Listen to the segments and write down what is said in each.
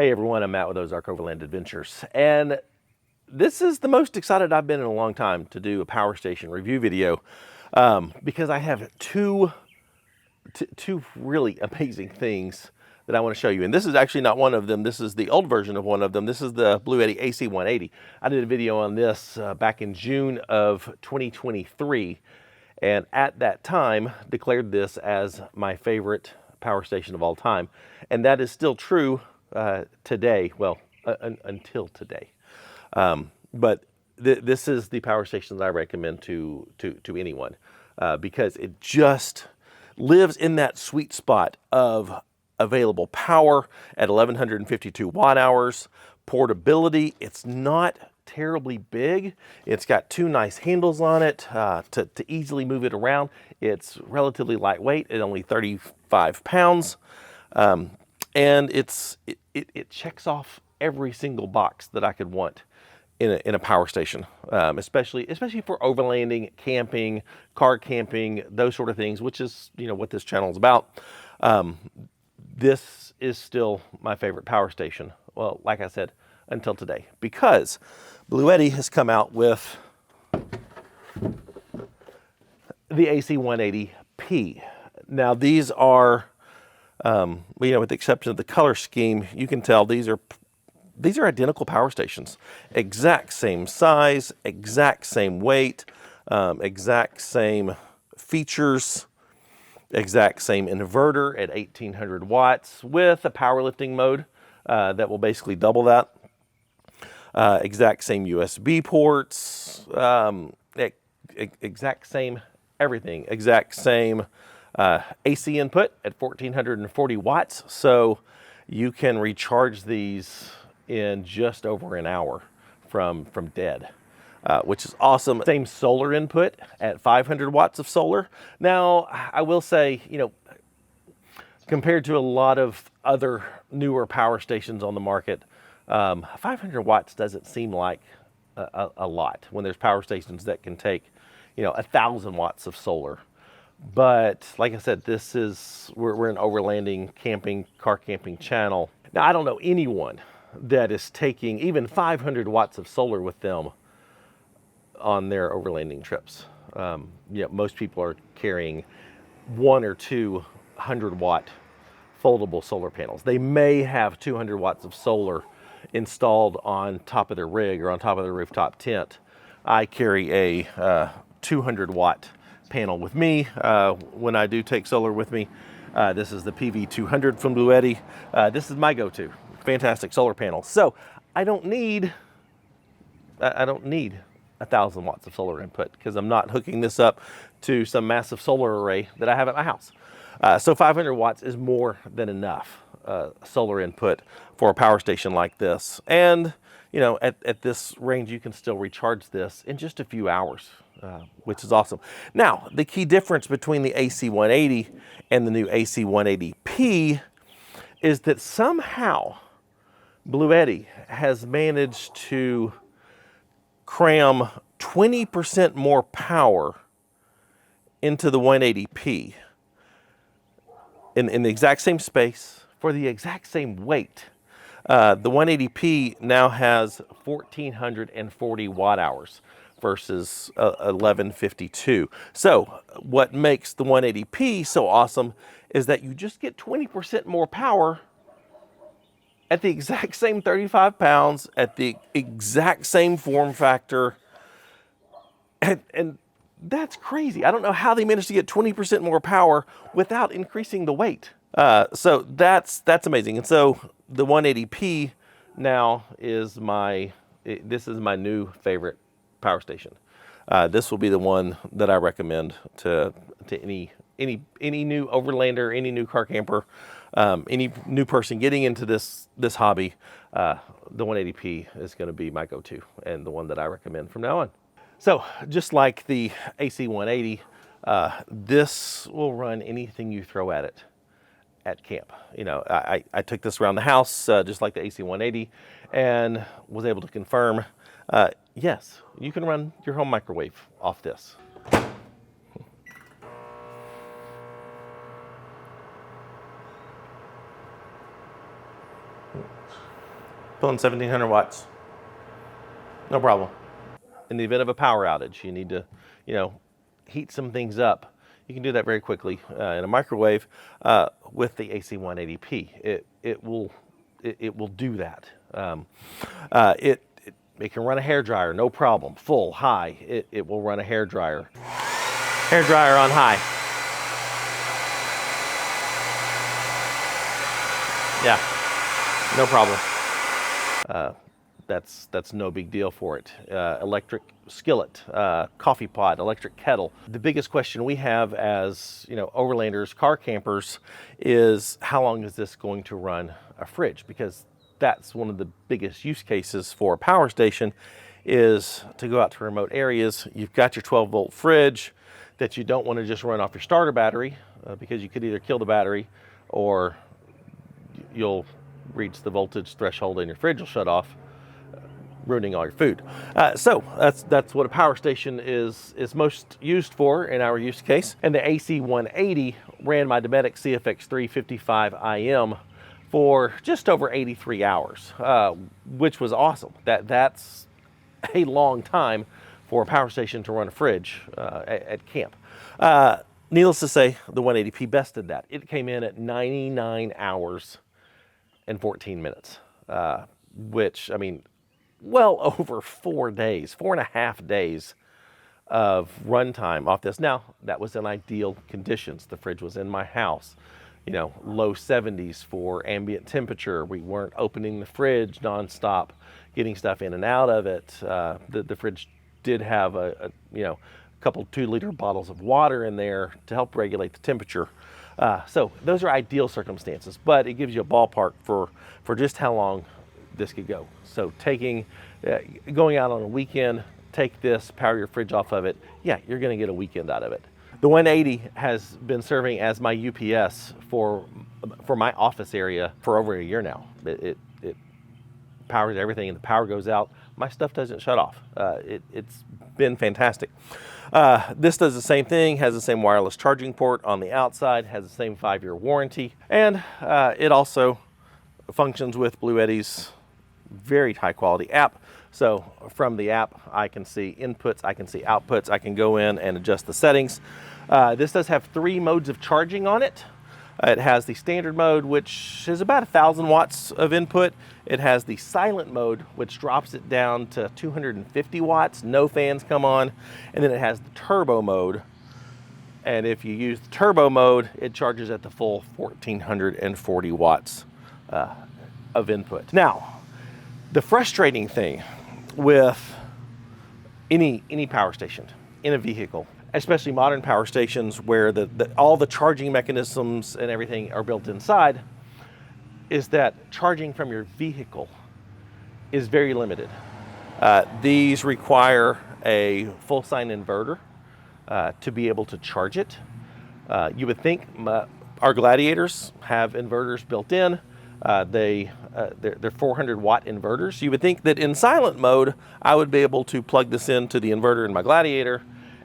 Hey everyone, I'm Matt with Ozark Overland Adventures, and this is the most excited I've been in a long time to do a power station review video because I have two really amazing things that I want to show you. And this is actually not one of them. This is the old version of one of them. This is the Bluetti AC180. I did a video on this back in June of 2023, and at that time declared this as my favorite power station of all time, and that is still true today. Well, until today. But this is the power station that I recommend to anyone because it just lives in that sweet spot of available power at 1152 watt hours, portability. It's not terribly big. It's got two nice handles on it to easily move it around. It's relatively lightweight at only 35 pounds. And it checks off every single box that I could want in a power station, especially for overlanding, camping, car camping, those sort of things, which is what this channel is about. This is still my favorite power station. Well, like I said, until today, because Bluetti has come out with the AC180P. Now these are with the exception of the color scheme, you can tell these are identical power stations. Exact same size, exact same weight, exact same features, exact same inverter at 1800 watts with a powerlifting mode that will basically double that. Exact same USB ports, exact same everything, exact same AC input at 1440 watts, so you can recharge these in just over an hour from dead, which is awesome. Same solar input at 500 watts of solar. Now, I will say, compared to a lot of other newer power stations on the market, 500 watts doesn't seem like a lot when there's power stations that can take 1,000 watts of solar. But like I said, we're an overlanding, camping, car camping channel. Now, I don't know anyone that is taking even 500 watts of solar with them on their overlanding trips. Most people are carrying 1 or 2 100-watt foldable solar panels. They may have 200 watts of solar installed on top of their rig or on top of their rooftop tent. I carry a 200-watt panel with me when I do take solar with me. This is the PV200 from Bluetti. This is my go-to. Fantastic solar panel. So I don't need 1,000 watts of solar input because I'm not hooking this up to some massive solar array that I have at my house. So 500 watts is more than enough solar input for a power station like this. And at this range, you can still recharge this in just a few hours, which is awesome. Now, the key difference between the AC180 and the new AC180P is that somehow Bluetti has managed to cram 20% more power into the 180P in the exact same space for the exact same weight. The 180P now has 1,440 watt hours versus 1152. So what makes the 180P so awesome is that you just get 20% more power at the exact same 35 pounds, at the exact same form factor. And that's crazy. I don't know how they managed to get 20% more power without increasing the weight. So that's amazing. And so the 180P now is this is my new favorite power station. This will be the one that I recommend to any new overlander, any new car camper, any new person getting into this hobby. The 180P is going to be my go-to and the one that I recommend from now on. So just like the AC180, this will run anything you throw at it at camp. I took this around the house just like the AC180 and was able to confirm, yes, you can run your home microwave off this. Pulling 1700 watts. No problem. In the event of a power outage, you need to, heat some things up. You can do that very quickly in a microwave with the AC180P. It will do that. It can run a hairdryer, no problem. Full, high, it will run a hairdryer. Hairdryer on high. Yeah, no problem. That's no big deal for it. Electric skillet, coffee pot, electric kettle. The biggest question we have as overlanders, car campers, is how long is this going to run a fridge? Because that's one of the biggest use cases for a power station, is to go out to remote areas. You've got your 12-volt fridge that you don't want to just run off your starter battery because you could either kill the battery or you'll reach the voltage threshold and your fridge will shut off, ruining all your food. So that's what a power station is most used for in our use case. And the AC180 ran my Dometic CFX 355 IM for just over 83 hours, which was awesome. That's a long time for a power station to run a fridge at camp. Needless to say, the 180P bested that. It came in at 99 hours and 14 minutes, which, I mean, well over 4 days, 4.5 days of runtime off this. Now, that was in ideal conditions. The fridge was in my house, low 70s for ambient temperature. We weren't opening the fridge nonstop, getting stuff in and out of it. The fridge did have a couple 2-liter bottles of water in there to help regulate the temperature. So those are ideal circumstances, but it gives you a ballpark for just how long this could go. So going out on a weekend, take this, power your fridge off of it. Yeah, you're going to get a weekend out of it. The 180 has been serving as my UPS for my office area for over a year now. It powers everything, and the power goes out, my stuff doesn't shut off. It's been fantastic. This does the same thing, has the same wireless charging port on the outside, has the same 5-year warranty, and it also functions with Bluetti's very high quality app. So from the app, I can see inputs, I can see outputs, I can go in and adjust the settings. This does have 3 modes of charging on it. It has the standard mode, which is about 1,000 watts of input. It has the silent mode, which drops it down to 250 watts, no fans come on. And then it has the turbo mode. And if you use the turbo mode, it charges at the full 1,440 watts of input. Now, the frustrating thing with any power station in a vehicle, especially modern power stations where all the charging mechanisms and everything are built inside, is that charging from your vehicle is very limited. These require a full sine inverter to be able to charge it. You would think our Gladiators have inverters built in. They're 400 watt inverters. You would think that in silent mode, I would be able to plug this into the inverter in my Gladiator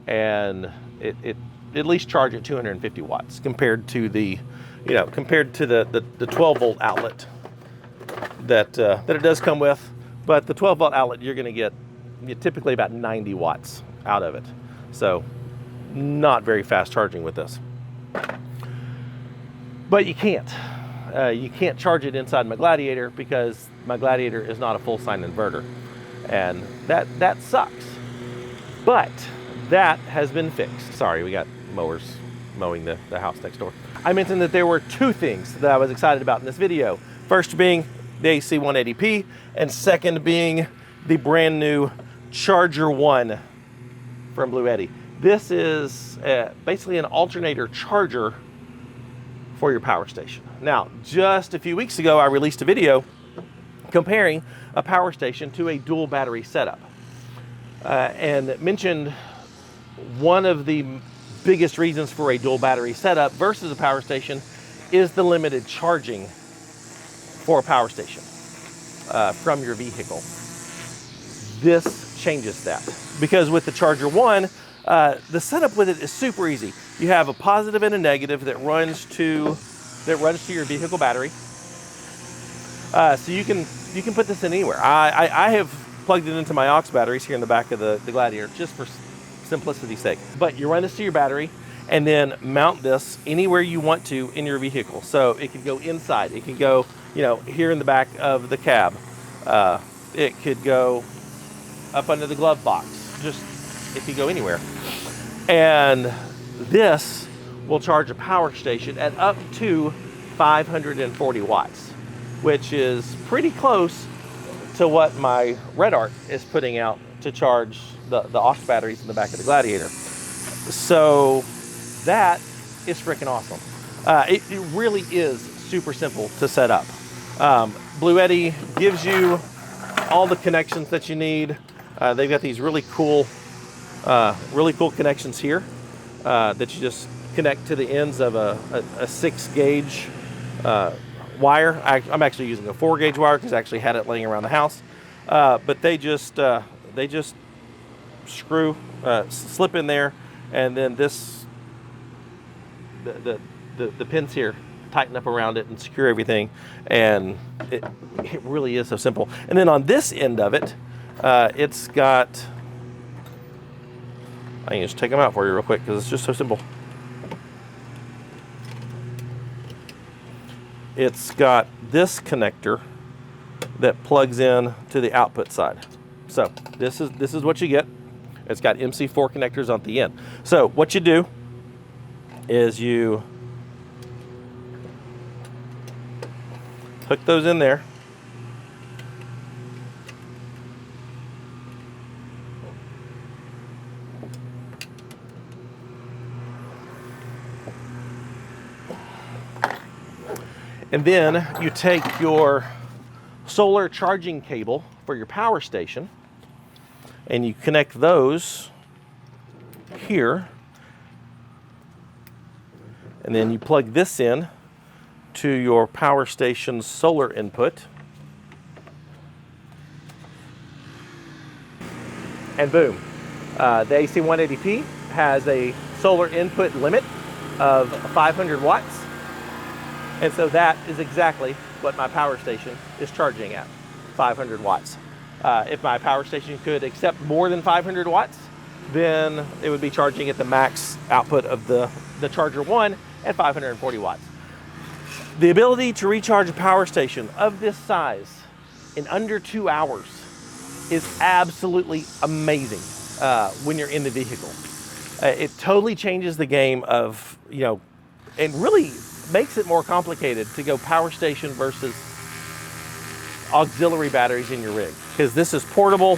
and it at least charge at 250 watts compared to the 12 volt outlet that it does come with. But the 12 volt outlet, you're going to get typically about 90 watts out of it. So not very fast charging with this. But you can't charge it inside my Gladiator because my Gladiator is not a full sine inverter, and that sucks. But that has been fixed. Sorry, we got mowers mowing the house next door. I mentioned that there were 2 things that I was excited about in this video. First being the AC180P, and second being the brand new Charger 1 from Bluetti. This is basically an alternator charger for your power station. Now, just a few weeks ago, I released a video comparing a power station to a dual battery setup, and mentioned one of the biggest reasons for a dual battery setup versus a power station is the limited charging for a power station from your vehicle. This changes that, because with the Charger 1, the setup with it is super easy. You have a positive and a negative that runs to your vehicle battery. So you can You can put this in anywhere. I have plugged it into my aux batteries here in the back of the Gladiator just for simplicity's sake. But you run this to your battery and then mount this anywhere you want to in your vehicle. So it can go inside. It can go, you know, here in the back of the cab. It could go up under the glove box. Just, it could go anywhere. And this will charge a power station at up to 540 watts, which is pretty close to what my Red Arc is putting out to charge the aux batteries in the back of the Gladiator. So that is freaking awesome. It really is super simple to set up. Bluetti gives you all the connections that you need. They've got these really cool connections here that you just connect to the ends of a 6-gauge wire. I'm actually using a 4-gauge wire because I actually had it laying around the house. But they just screw, slip in there, and then the pins here tighten up around it and secure everything. And it really is so simple. And then on this end of it, it's got, I can just take them out for you real quick because it's just so simple. It's got this connector that plugs in to the output side. So this is what you get. It's got MC4 connectors on the end. So what you do is you hook those in there. And then you take your solar charging cable for your power station and you connect those here. And then you plug this in to your power station's solar input. And boom. The AC180P has a solar input limit of 500 watts. And so that is exactly what my power station is charging at, 500 watts. If my power station could accept more than 500 watts, then it would be charging at the max output of the Charger 1 at 540 watts. The ability to recharge a power station of this size in under 2 hours is absolutely amazing when you're in the vehicle. It totally changes the game of, you know, and really makes it more complicated to go power station versus auxiliary batteries in your rig, because this is portable.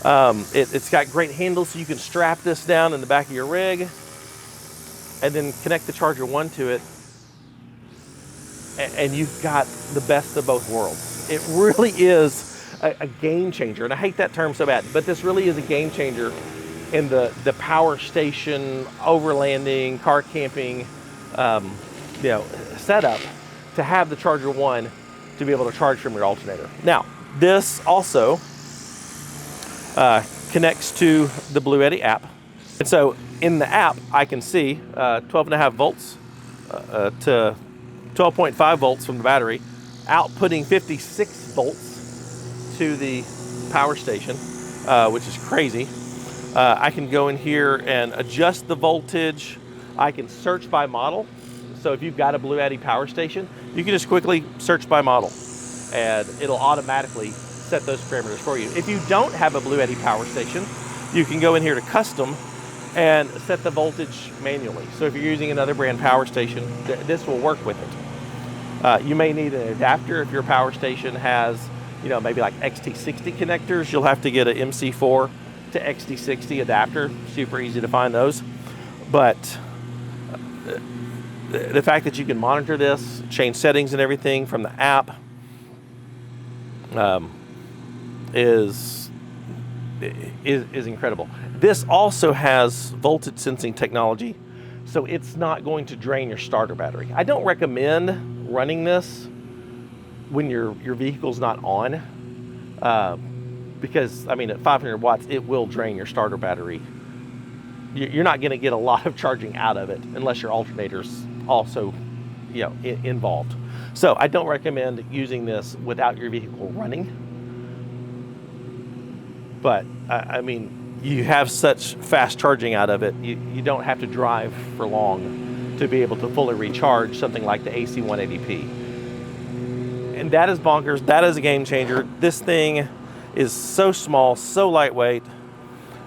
It's got great handles, so you can strap this down in the back of your rig and then connect the Charger 1 to it, and you've got the best of both worlds. It really is a game changer, and I hate that term so bad, but this really is a game changer in the power station, overlanding, car camping, you know, setup, to have the Charger 1 to be able to charge from your alternator. Now, this also connects to the Bluetti app. And so in the app, I can see 12.5 volts to 12.5 volts from the battery, outputting 56 volts to the power station, which is crazy. I can go in here and adjust the voltage. I can search by model. So if you've got a Bluetti power station, you can just quickly search by model and it'll automatically set those parameters for you. If you don't have a Bluetti power station, you can go in here to custom and set the voltage manually. So if you're using another brand power station, this will work with it. You may need an adapter if your power station has, you know, maybe like XT60 connectors. You'll have to get an MC4 to XT60 adapter. Super easy to find those. But the fact that you can monitor this, change settings and everything from the app is incredible. This also has voltage sensing technology, so it's not going to drain your starter battery. I don't recommend running this when your vehicle's not on, because I mean at 500 watts it will drain your starter battery. You're not going to get a lot of charging out of it unless your alternator's also, you know, involved. So I don't recommend using this without your vehicle running. But I mean, you have such fast charging out of it, you don't have to drive for long to be able to fully recharge something like the AC180P. And that is bonkers. That is a game changer. This thing is so small, so lightweight,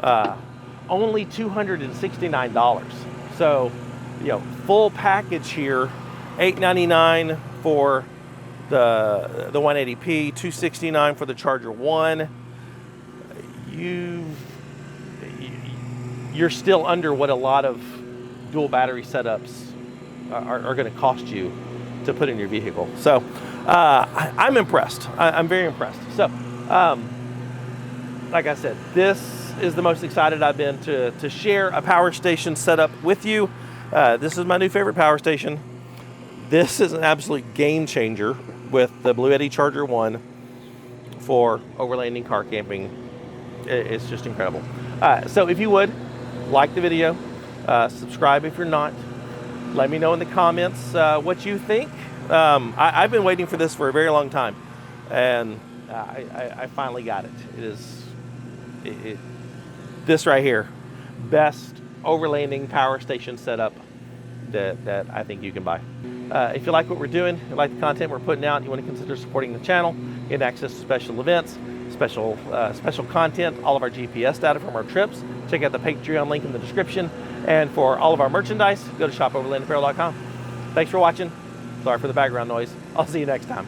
only $269. So, you know, full package here, $899 for the 180P, $269 for the Charger 1. You're still under what a lot of dual battery setups are going to cost you to put in your vehicle. So I'm impressed. I'm very impressed. So like I said, this is the most excited I've been to share a power station setup with you. This is my new favorite power station. This is an absolute game changer with the Bluetti Charger 1 for overlanding, car camping. It's just incredible. So if you would, like the video, subscribe if you're not. Let me know in the comments what you think. I've been waiting for this for a very long time, and I finally got it. It is this right here, best overlanding power station setup that I think you can buy. If you like what we're doing, you like the content we're putting out, you want to consider supporting the channel, get access to special events, special content, all of our GPS data from our trips. Check out the Patreon link in the description. And for all of our merchandise, go to shopoverlandapparel.com. Thanks for watching. Sorry for the background noise. I'll see you next time.